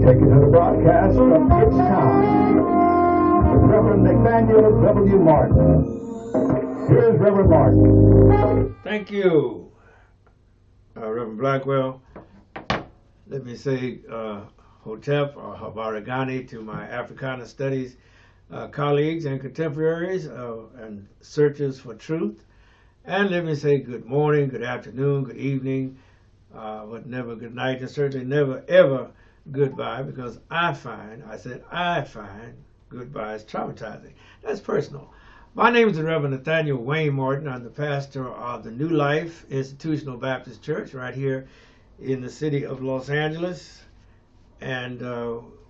take you to the broadcast from It's Time with Reverend Nathaniel W. Martin. Here's Reverend Martin. Thank you, Reverend Blackwell. Let me say Hotep or Habaragani to my Africana Studies colleagues and contemporaries and searchers for truth. And let me say good morning, good afternoon, good evening, but never good night, and certainly never ever goodbye, because I find goodbye is traumatizing. That's personal. My name is the Reverend Nathaniel Wayne Martin. I'm the pastor of the New Life Institutional Baptist Church right here in the city of Los Angeles. And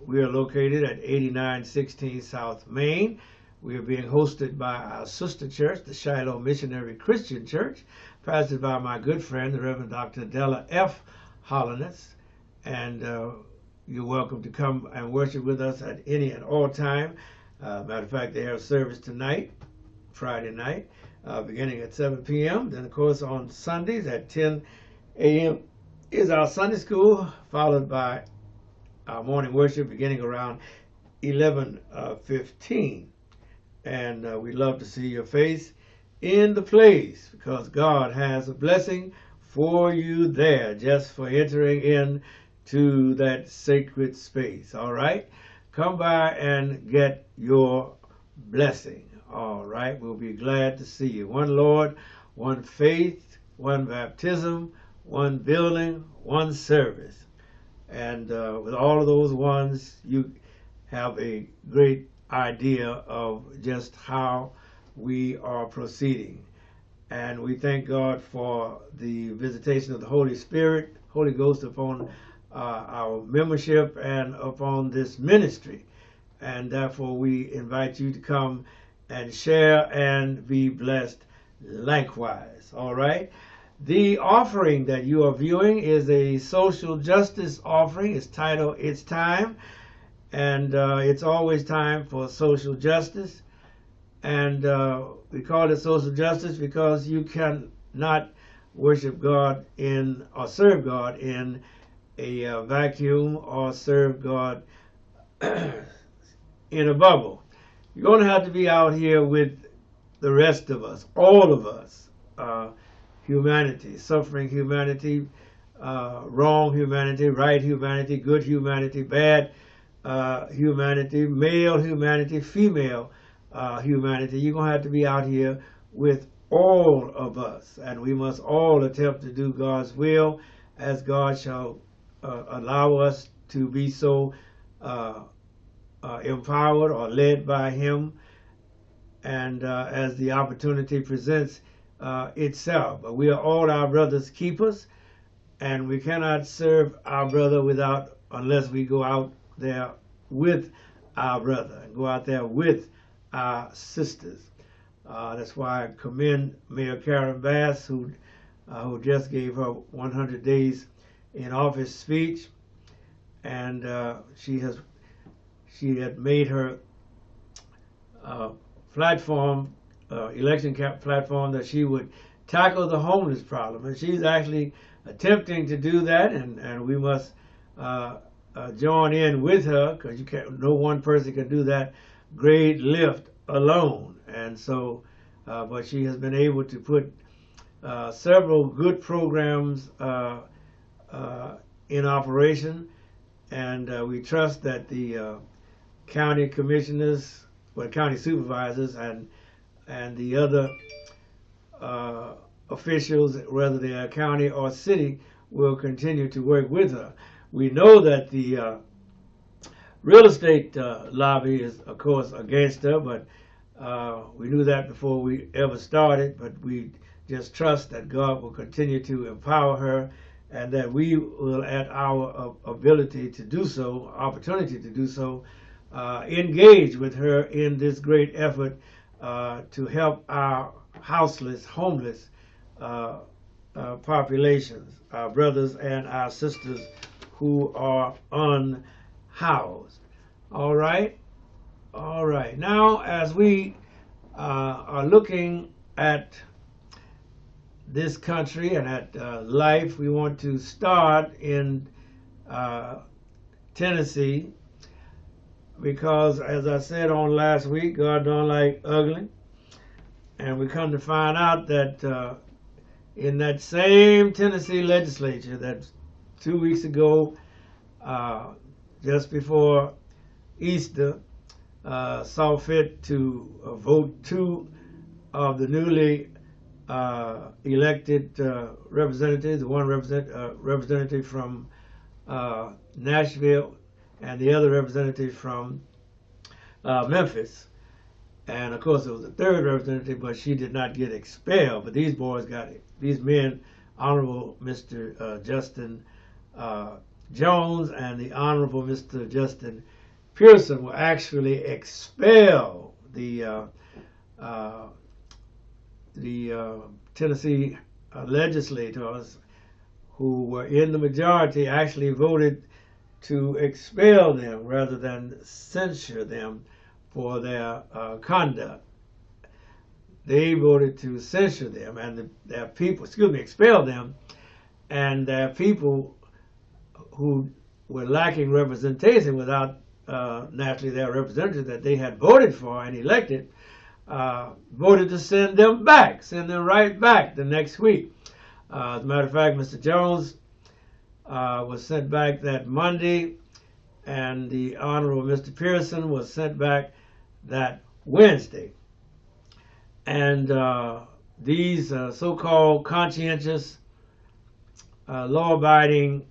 we are located at 8916 South Main. We are being hosted by our sister church, the Shiloh Missionary Christian Church, pastored by my good friend, the Reverend Dr. Della F. Hollins. And you're welcome to come and worship with us at any and all time. Matter of fact, they have service tonight, Friday night, beginning at 7 p.m. Then, of course, on Sundays at 10 a.m. is our Sunday school, followed by our morning worship beginning around 11:15. And we love to see your face in the place, because God has a blessing for you there just for entering in to that sacred space. All right, come by and get your blessing. All right, we'll be glad to see you. One Lord, one faith, one baptism, one building, one service. And with all of those ones, you have a great idea of just how we are proceeding. And we thank God for the visitation of the Holy Spirit, Holy Ghost upon our membership and upon this ministry. And therefore we invite you to come and share and be blessed likewise. All right. The offering that you are viewing is a social justice offering. It's titled It's Time. And it's always time for social justice. And we call it social justice because you cannot worship God in or serve God in a vacuum or serve God in a bubble. You're going to have to be out here with the rest of us, all of us, humanity, suffering humanity, wrong humanity, right humanity, good humanity, bad humanity, male humanity, female humanity. You're going to have to be out here with all of us, and we must all attempt to do God's will as God shall allow us to be so empowered or led by Him, and as the opportunity presents itself. But we are all our brother's keepers, and we cannot serve our brother unless we go out there with our brother and go out there with our sisters. That's why I commend Mayor Karen Bass, who just gave her 100 days in office speech, and she had made her platform, election platform, that she would tackle the homeless problem, and she's actually attempting to do that, and we must join in with her, because no one person can do that great lift alone. And so, but she has been able to put several good programs in operation, and we trust that the county commissioners, county supervisors, and the other officials, whether they are county or city, will continue to work with her. We know that the real estate lobby is, of course, against her, but we knew that before we ever started. But we just trust that God will continue to empower her, and that we will, at our ability to do so, opportunity to do so, engage with her in this great effort to help our houseless, homeless populations, our brothers and our sisters who are unhoused. All right. All right. Now, as we are looking at this country and at life, we want to start in Tennessee, because, as I said on last week, God don't like ugly. And we come to find out that in that same Tennessee legislature that 2 weeks ago, just before Easter, saw fit to vote two of the newly elected representatives, one representative from Nashville and the other representative from Memphis. And of course, it was a third representative, but she did not get expelled. But these boys got it. These men, Honorable Mr. Justin Jones and the Honorable Mr. Justin Pearson, will actually expel the Tennessee legislators who were in the majority. Actually voted to expel them rather than censure them for their conduct. They voted to censure them, and their people, expel them, and their people who were lacking representation without naturally their representatives that they had voted for and elected, voted to send them right back the next week. As a matter of fact, Mr. Jones was sent back that Monday, and the Honorable Mr. Pearson was sent back that Wednesday. And these so-called conscientious, law-abiding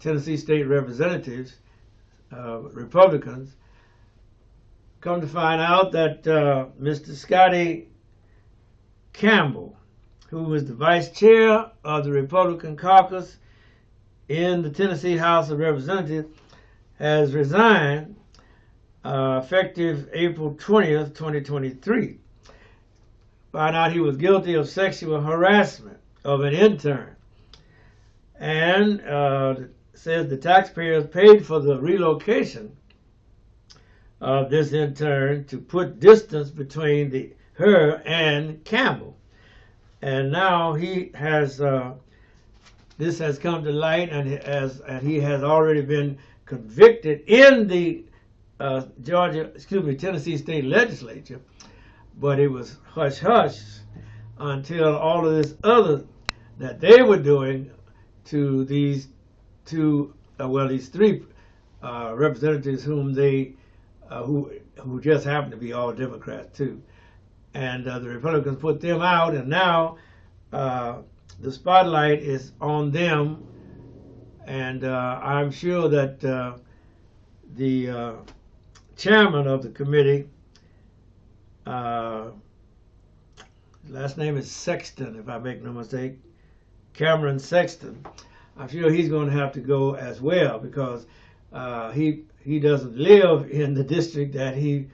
Tennessee state representatives, Republicans, come to find out that Mr. Scotty Campbell, who was the vice chair of the Republican caucus in the Tennessee House of Representatives, has resigned effective April 20th, 2023. Found out he was guilty of sexual harassment of an intern. And says the taxpayers paid for the relocation of this intern to put distance between her and Campbell. And now he has this has come to light, and he has already been convicted in the Tennessee state legislature, but it was hush hush until all of this other that they were doing to these these three representatives whom they who just happen to be all Democrats too, and the Republicans put them out, and now the spotlight is on them, and I'm sure that the chairman of the committee, last name is Sexton, if I make no mistake, Cameron Sexton, I'm sure he's going to have to go as well, because he doesn't live in the district that he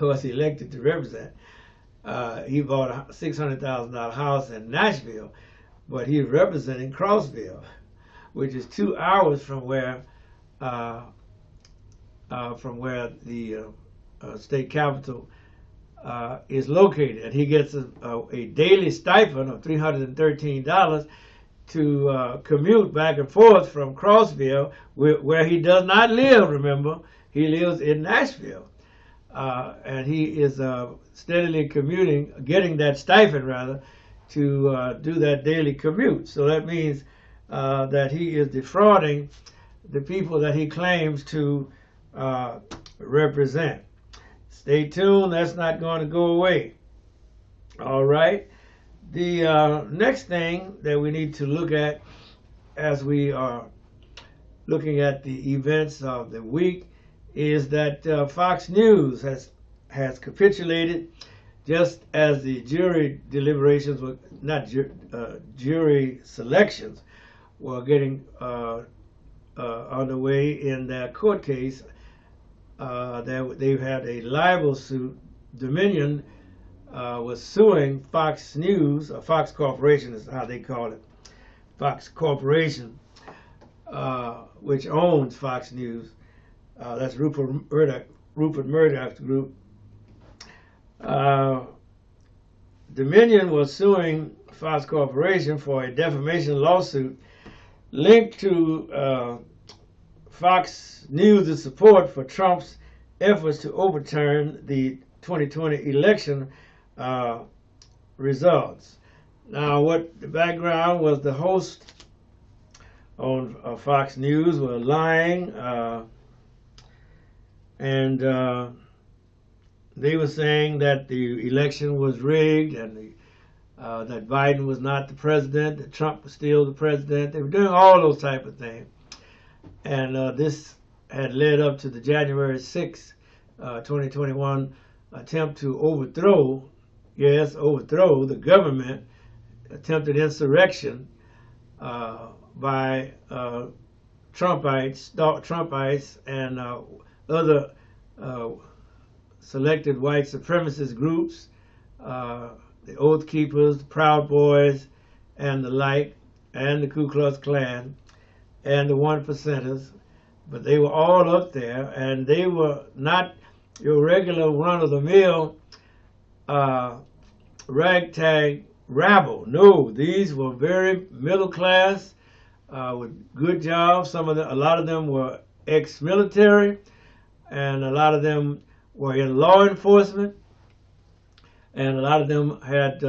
was elected to represent. He bought a $600,000 house in Nashville, but he's representing Crossville, which is 2 hours from where the state capital is located. And he gets a daily stipend of $313 to commute back and forth from Crossville, where he does not live, remember. He lives in Nashville. And he is steadily commuting, getting that stipend rather, to do that daily commute. So that means that he is defrauding the people that he claims to represent. Stay tuned, that's not going to go away. All right. The next thing that we need to look at as we are looking at the events of the week is that Fox News has capitulated, just as the jury deliberations were not jury selections were getting underway in their court case. They've had a libel suit. Dominion was suing Fox News, or Fox Corporation is how they call it, Fox Corporation, which owns Fox News. That's Rupert Murdoch's group. Dominion was suing Fox Corporation for a defamation lawsuit linked to Fox News' support for Trump's efforts to overturn the 2020 election results. Now, what the background was, the host on Fox News were lying, and they were saying that the election was rigged and that Biden was not the president, that Trump was still the president. They were doing all those type of things. And this had led up to the January 6th, 2021 attempt to overthrow the government, attempted insurrection by Trumpites and other selected white supremacist groups, the Oath Keepers, the Proud Boys, and the like, and the Ku Klux Klan, and the One Percenters. But they were all up there, and they were not your regular run-of-the-mill ragtag rabble. No, these were very middle class with good jobs. A lot of them were ex-military, and a lot of them were in law enforcement, and a lot of them had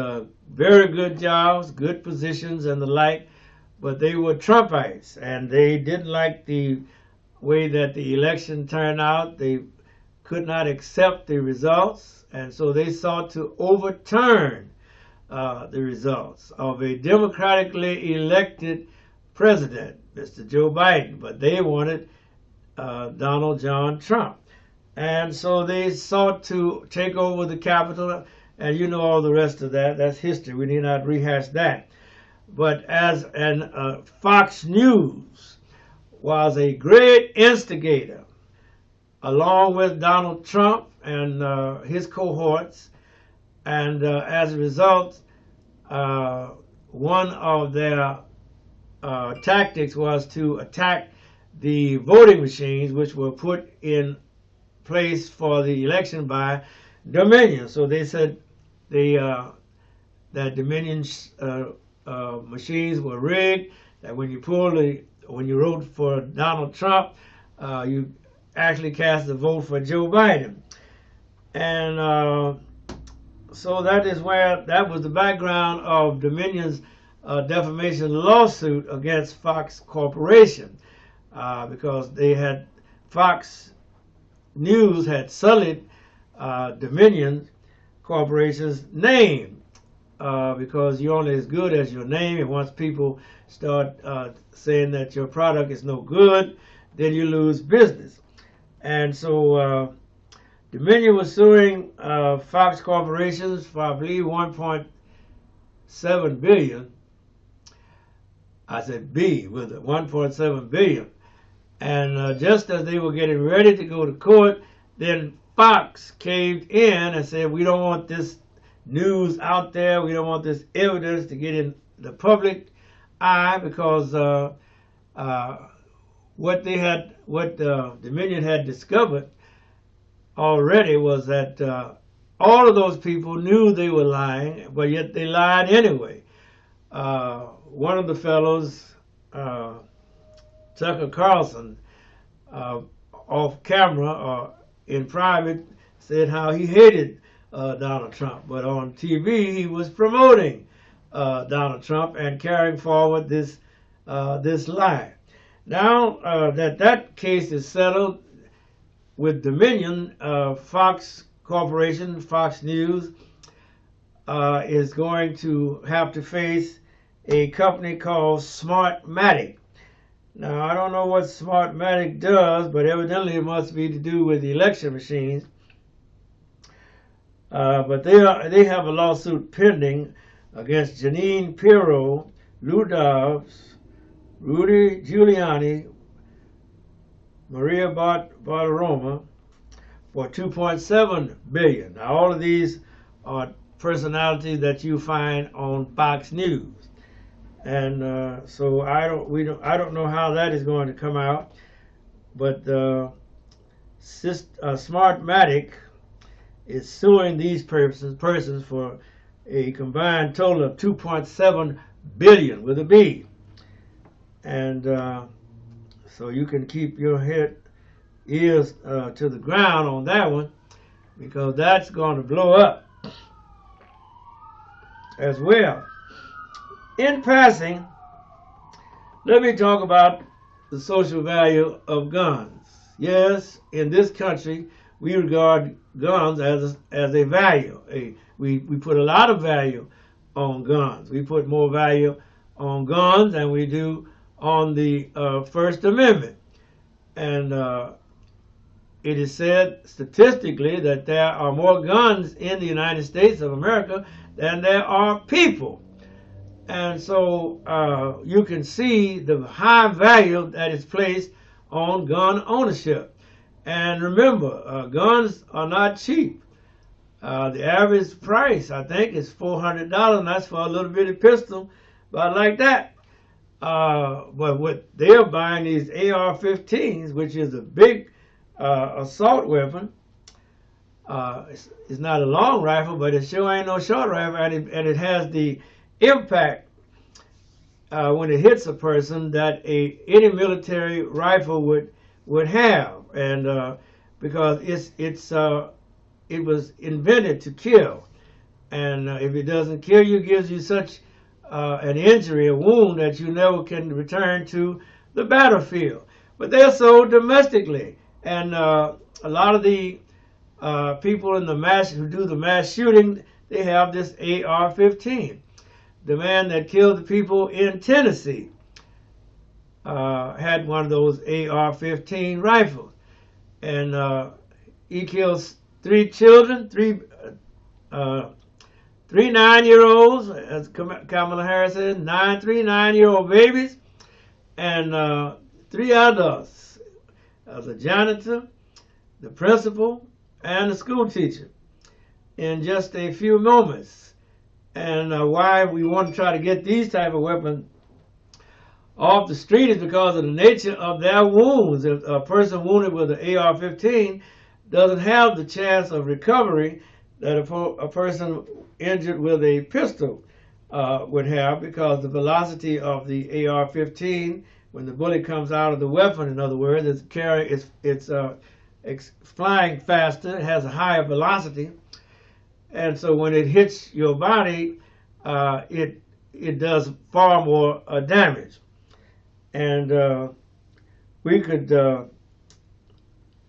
very good jobs, good positions, and the like. But they were Trumpites, and they didn't like the way that the election turned out. They could not accept the results, and so they sought to overturn the results of a democratically elected president, Mr. Joe Biden. But they wanted Donald John Trump. And so they sought to take over the Capitol, and you know all the rest of that. That's history. We need not rehash that. But Fox News was a great instigator, along with Donald Trump and his cohorts. And as a result, one of their tactics was to attack the voting machines, which were put in place for the election by Dominion. So they said that Dominion's machines were rigged, that when you wrote for Donald Trump, you actually cast a vote for Joe Biden. And so that was the background of Dominion's defamation lawsuit against Fox Corporation, because Fox News had sullied Dominion Corporation's name, because you're only as good as your name, and once people start saying that your product is no good, then you lose business. And so Dominion was suing Fox Corporations for, I believe, $1.7 billion. I said B with it, $1.7 billion. And just as they were getting ready to go to court, then Fox caved in and said, we don't want this news out there. We don't want this evidence to get in the public eye, because what Dominion had discovered already was that all of those people knew they were lying, but yet they lied anyway. One of the fellows, Tucker Carlson, off camera or in private, said how he hated Donald Trump, but on TV he was promoting Donald Trump and carrying forward this lie. Now that case is settled with Dominion, Fox Corporation, Fox News, is going to have to face a company called Smartmatic. Now, I don't know what Smartmatic does, but evidently it must be to do with election machines. But they have a lawsuit pending against Janine Pirro, Lou Dobbs, Rudy Giuliani, Maria Bartiromo for $2.7 billion. Now, all of these are personalities that you find on Fox News, and so I don't know how that is going to come out. But Smartmatic is suing these persons for a combined total of $2.7 billion with a B. And so you can keep your ears to the ground on that one, because that's going to blow up as well. In passing, let me talk about the social value of guns. Yes, in this country, we regard guns as a value. We put a lot of value on guns. We put more value on guns than we do on the First Amendment. And it is said statistically that there are more guns in the United States of America than there are people. And so you can see the high value that is placed on gun ownership. And remember, guns are not cheap. The average price, I think, is $400, and that's for a little bitty pistol, but like that. But what they're buying, these AR-15s, which is a big assault weapon. It's not a long rifle, but it sure ain't no short rifle, and it has the impact when it hits a person that any military rifle would have, and because it was invented to kill, and if it doesn't kill you, it gives you such an injury, a wound, that you never can return to the battlefield. But they're sold domestically, and a lot of the people who do the mass shooting, they have this AR-15. The man that killed the people in Tennessee had one of those AR-15 rifles, and he killed 3 children, three 9-year-olds, as Kamala Harris said, 3 9-year-old babies, and 3 adults, the janitor, the principal, and the school teacher, in just a few moments. And why we want to try to get these type of weapons off the street is because of the nature of their wounds. If a person wounded with an AR-15 doesn't have the chance of recovery that a person injured with a pistol would have, because the velocity of the AR-15, when the bullet comes out of the weapon, in other words, it's flying faster, it has a higher velocity, and so when it hits your body, it does far more damage. And we could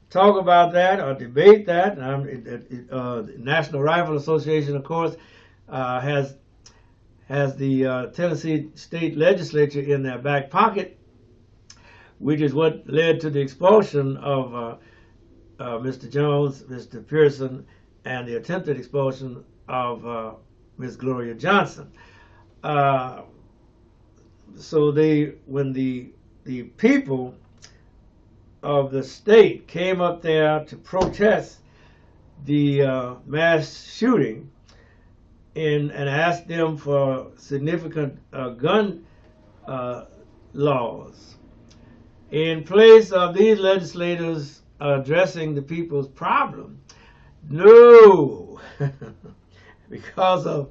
talk about that or debate that. The National Rifle Association, of course, has the Tennessee State Legislature in their back pocket, which is what led to the expulsion of Mr. Jones, Mr. Pearson, and the attempted expulsion of Ms. Gloria Johnson. So when the people of the state came up there to protest the mass shooting and asked them for significant gun laws, in place of these legislators addressing the people's problem, no, because of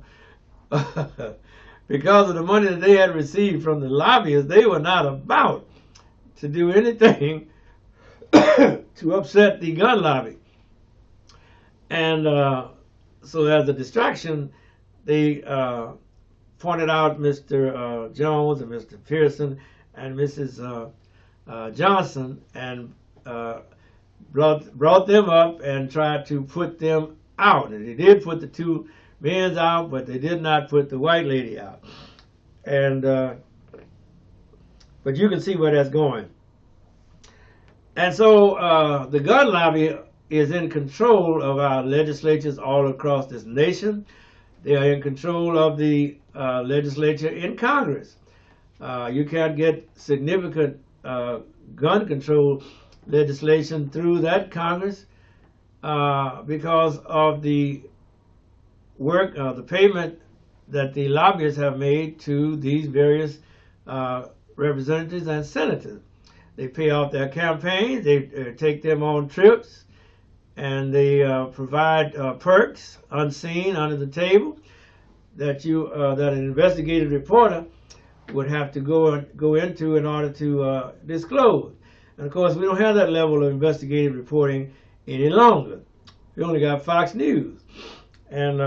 the money that they had received from the lobbyists, they were not about to do anything to upset the gun lobby. And so as a distraction, they pointed out Mr. Jones and Mr. Pearson and Mrs. Johnson, and brought them up and tried to put them out. And they did put the 2 men out, but they did not put the white lady out. And but you can see where that's going. And so the gun lobby is in control of our legislatures all across this nation. They are in control of the legislature in Congress. You can't get significant gun control legislation through that Congress because of the work, the payment that the lobbyists have made to these various representatives and senators. They pay off their campaigns, they take them on trips, and they provide perks unseen under the table that an investigative reporter would have to go into in order to disclose. And of course, we don't have that level of investigative reporting any longer. We only got Fox News, and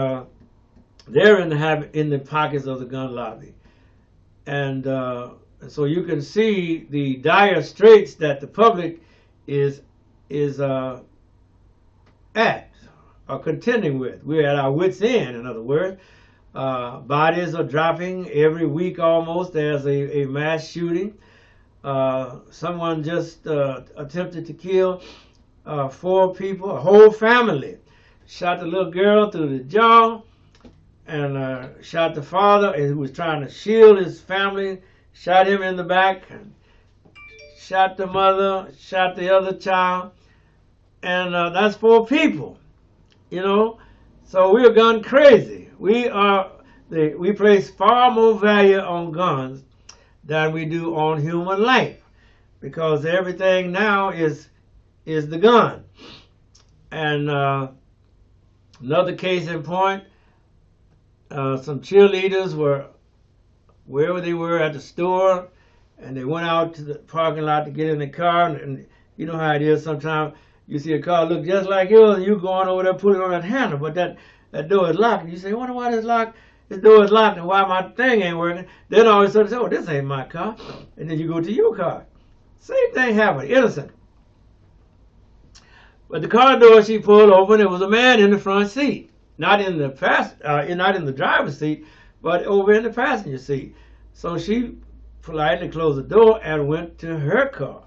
they're in the pockets of the gun lobby, and so you can see the dire straits that the public is at or contending with. We're at our wits' end, in other words. Bodies are dropping every week almost. There's a mass shooting. Someone just attempted to kill 4 people, a whole family. Shot the little girl through the jaw and shot the father who was trying to shield his family, shot him in the back, and shot the mother, shot the other child. And that's 4 people, you know. So we're gun crazy. We place far more value on guns than we do on human life, because everything now is the gun. And another case in point, some cheerleaders were wherever they were at the store, and they went out to the parking lot to get in the car, and you know how it is sometimes. You see a car look just like yours, and you going over there putting it on that handle, but that door is locked. And you say, I wonder why this door is locked and why my thing ain't working. Then all of a sudden say, oh, this ain't my car. And then you go to your car. Same thing happened, innocent. But the car door she pulled open, there was a man in the front seat. Not in the driver's seat, but over in the passenger seat. So she politely closed the door and went to her car.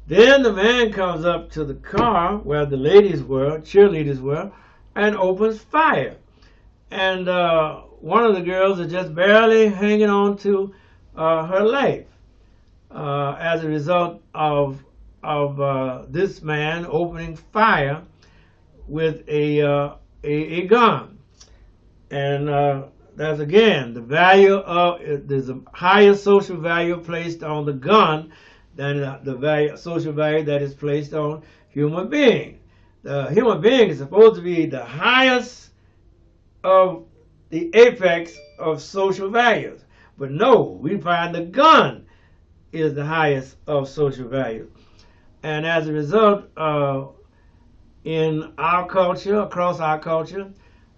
Then the man comes up to the car where the ladies were, cheerleaders were, and opens fire. And one of the girls is just barely hanging on to her life as a result of this man opening fire with a gun. And that's again the value of, there's a higher social value placed on the gun than the social value that is placed on human being. The human being is supposed to be the highest of the apex of social values. But no, we find the gun is the highest of social values. And as a result, in our culture, across our culture,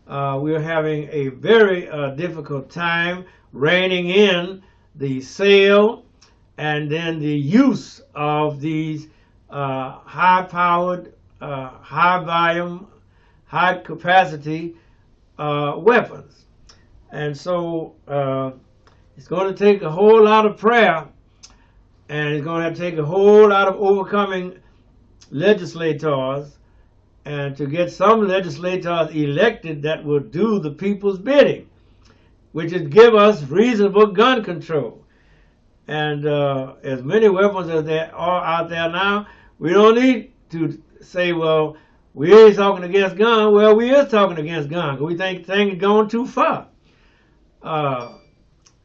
we're having a very difficult time reining in the sale and then the use of these high-powered, high-volume, high-capacity weapons. And so it's going to take a whole lot of prayer, and it's going to have to take a whole lot of overcoming legislators, and to get some legislators elected that will do the people's bidding, which is give us reasonable gun control. And as many weapons as there are out there now, we don't need to say, well, we ain't talking against guns. Well, we is talking against guns. We think things are going too far.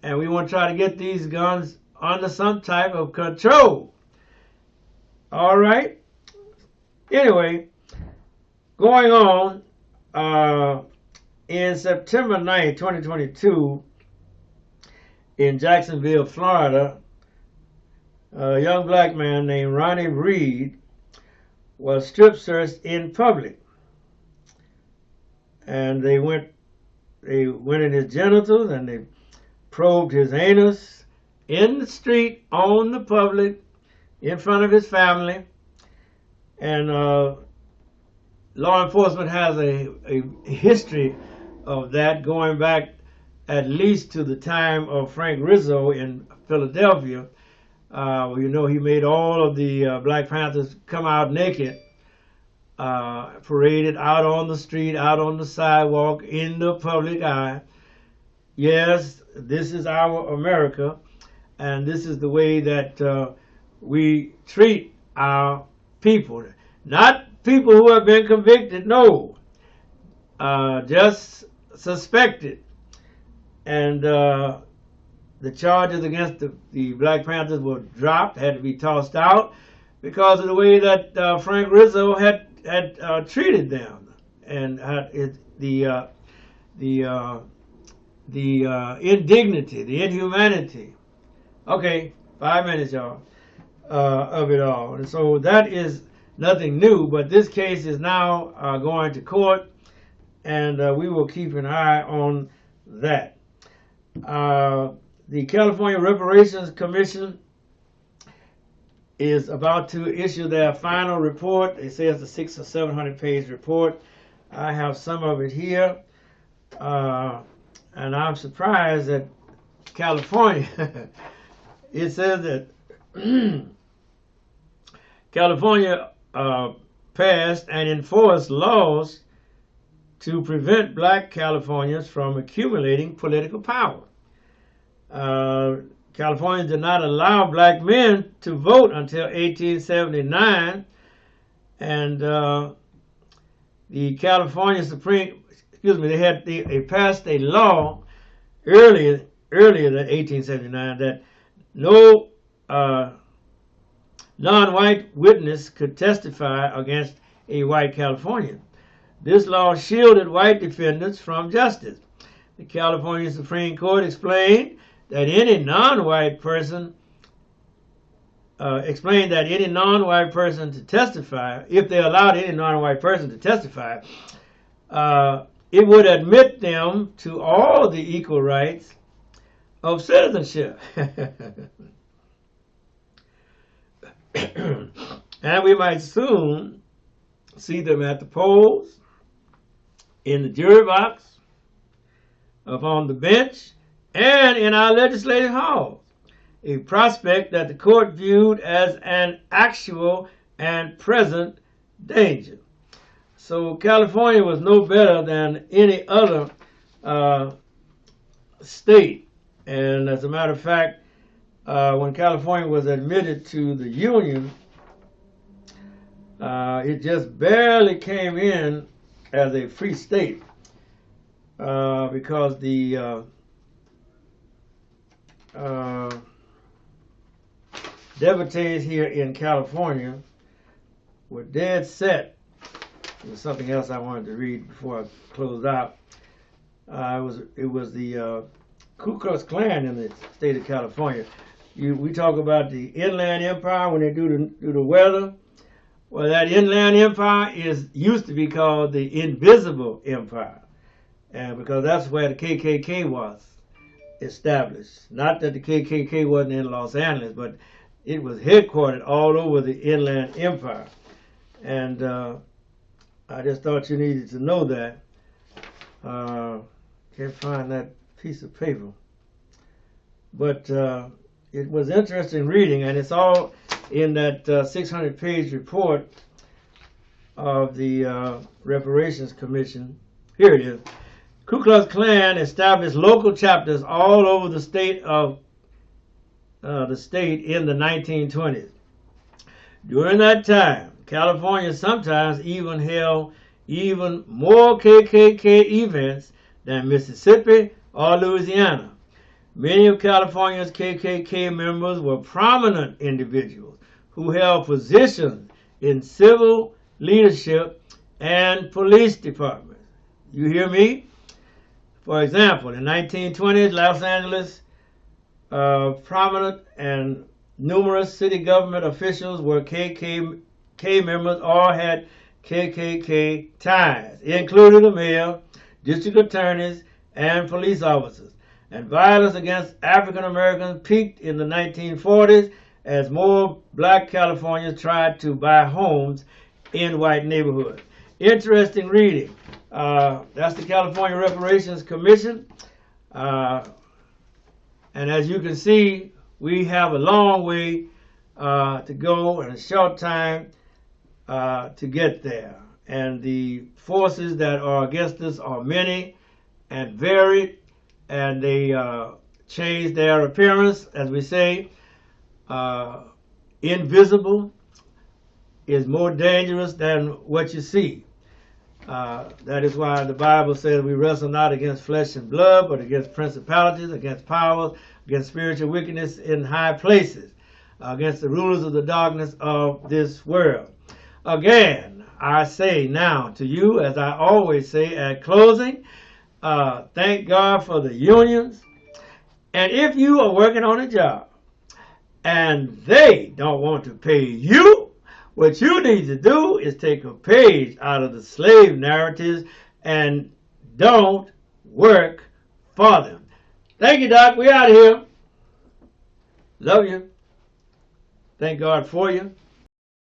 And we want to try to get these guns under some type of control. All right? Anyway, going on, in September 9, 2022, in Jacksonville, Florida, a young black man named Ronnie Reed was strip searched in public. And they went in his genitals and they probed his anus in the street, on the public, in front of his family. And law enforcement has a history of that going back at least to the time of Frank Rizzo in Philadelphia. You know, he made all of the Black Panthers come out naked, paraded out on the street, out on the sidewalk, in the public eye. Yes, this is our America, and this is the way that we treat our people. Not people who have been convicted, no, just suspected. And the charges against the Black Panthers were dropped, had to be tossed out because of the way that Frank Rizzo had treated them, and the indignity, the inhumanity Okay, 5 minutes, y'all, of it all. And so that is nothing new, but this case is now going to court, and we will keep an eye on that. The California Reparations Commission is about to issue their final report. They say it's a 600 or 700 page report. I have some of it here, and I'm surprised that California, it says that California passed and enforced laws to prevent black Californians from accumulating political power. California did not allow black men to vote until 1879, and the California Supreme, they passed a law earlier than 1879 that no non-white witness could testify against a white Californian. This law shielded white defendants from justice. The California Supreme Court explained that any non-white person to testify, if they allowed any non-white person to testify, it would admit them to all the equal rights of citizenship. And we might soon see them at the polls, in the jury box, upon the bench, and in our legislative halls, a prospect that the court viewed as an actual and present danger. So California was no better than any other state. And as a matter of fact, when California was admitted to the Union, it just barely came in as a free state because the devotees here in California were dead set. There's something else I wanted to read before I close out. It was the Ku Klux Klan in the state of California. We talk about the Inland Empire when they do the weather. Well, that Inland Empire used to be called the Invisible Empire, and because that's where the KKK was established. Not that the KKK wasn't in Los Angeles, but it was headquartered all over the Inland Empire. And I just thought you needed to know that. Can't find that piece of paper. But it was interesting reading, and it's all in that 600-page report of the Reparations Commission. Here it is. Ku Klux Klan established local chapters all over the state in the 1920s. During that time, California sometimes even held even more KKK events than Mississippi or Louisiana. Many of California's KKK members were prominent individuals who held positions in civil leadership and police departments. You hear me? For example, in the 1920s, Los Angeles, prominent and numerous city government officials were KKK members or had KKK ties, including the mayor, district attorneys, and police officers. And violence against African Americans peaked in the 1940s as more black Californians tried to buy homes in white neighborhoods. Interesting reading. That's the California Reparations Commission. And as you can see, we have a long way to go and a short time to get there. And the forces that are against us are many and varied, and they change their appearance, as we say. Invisible is more dangerous than what you see. That is why the Bible says we wrestle not against flesh and blood, but against principalities, against powers, against spiritual wickedness in high places, against the rulers of the darkness of this world. Again, I say now to you, as I always say at closing, thank God for the unions. And if you are working on a job and they don't want to pay you, what you need to do is take a page out of the slave narratives and don't work for them. Thank you, Doc. We out of here. Love you. Thank God for you.